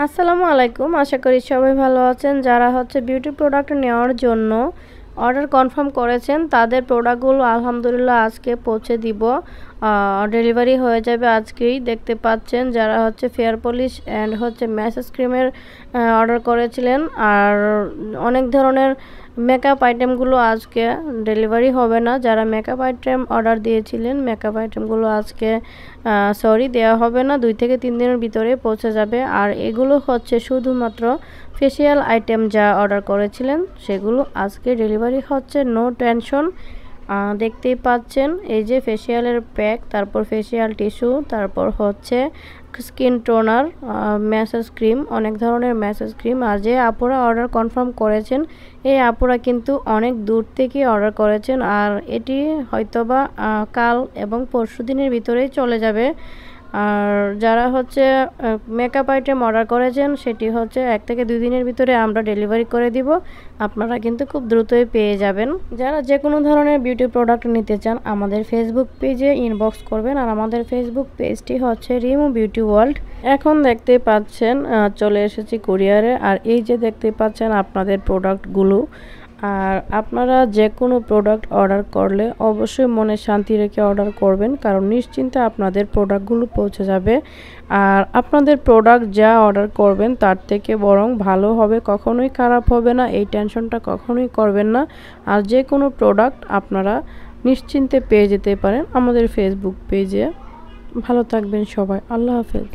আসসালামু আলাইকুম, আশা করি সবাই ভালো আছেন। যারা বিউটি প্রোডাক্ট নেওয়ার জন্য অর্ডার কনফার্ম করেছেন তাদের প্রোডাক্টগুলো আলহামদুলিল্লাহ আজকে পৌঁছে দিব। ডেলিভারি হয়ে যাবে আজকেই। দেখতে পাচ্ছেন যারা ফেয়ার পলিশ অ্যান্ড ম্যাসেজ ক্রিমের অর্ডার করেছিলেন, আর অনেক ধরনের মেকআপ আইটেমগুলো আজকে ডেলিভারি হবে না। যারা মেকআপ আইটেম অর্ডার দিয়েছিলেন মেকআপ আইটেমগুলো আজকে দেওয়া হবে না, 2 থেকে 3 দিনের ভিতরে পৌঁছে যাবে। আর এগুলো শুধুমাত্র ফেসিয়াল আইটেম যা অর্ডার করেছিলেন সেগুলো আজকে ডেলিভারি হচ্ছে, নো টেনশন। দেখতেই পাচ্ছেন এই যে ফেসিয়ালের প্যাক, তারপর ফেসিয়াল টিস্যু, তারপর স্কিন টোনার, ম্যাসেজ ক্রিম, অনেক ধরনের ম্যাসেজ ক্রিম। আর যে আপুরা অর্ডার কনফার্ম করেছেন এই আপুরা কিন্তু অনেক দূর থেকে অর্ডার করেছেন, আর এটি হয়তোবা কাল এবং পরশু দিনের ভিতরেই চলে যাবে। আর যারা মেকআপ আইটেম অর্ডার করেছেন সেটি 1 থেকে 2 দিনের ভিতরে আমরা ডেলিভারি করে দিব। আপনারা কিন্তু খুব দ্রুতই পেয়ে যাবেন। যারা যে কোনো ধরনের বিউটি প্রোডাক্ট নিতে চান আমাদের ফেসবুক পেজে ইনবক্স করবেন। আর আমাদের ফেসবুক পেজটি রিমু বিউটি ওয়ার্ল্ড। এখন দেখতে পাচ্ছেন চলে এসেছি কুরিয়ারে। আর এই যে দেখতে পাচ্ছেন আপনাদের প্রোডাক্টগুলো। আর আপনারা যে কোনো প্রোডাক্ট অর্ডার করলে অবশ্যই মনে শান্তি রেখে অর্ডার করবেন, কারণ নিশ্চিন্তে আপনাদের প্রোডাক্টগুলো পৌঁছে যাবে। আর আপনাদের প্রোডাক্ট যা অর্ডার করবেন তার থেকে বরং ভালো হবে, কখনোই খারাপ হবে না, এই টেনশনটা কখনোই করবেন না। আর যে কোনো প্রোডাক্ট আপনারা নিশ্চিন্তে পেয়ে যেতে পারেন আমাদের ফেসবুক পেজে। ভালো থাকবেন সবাই, আল্লাহ হাফেজ।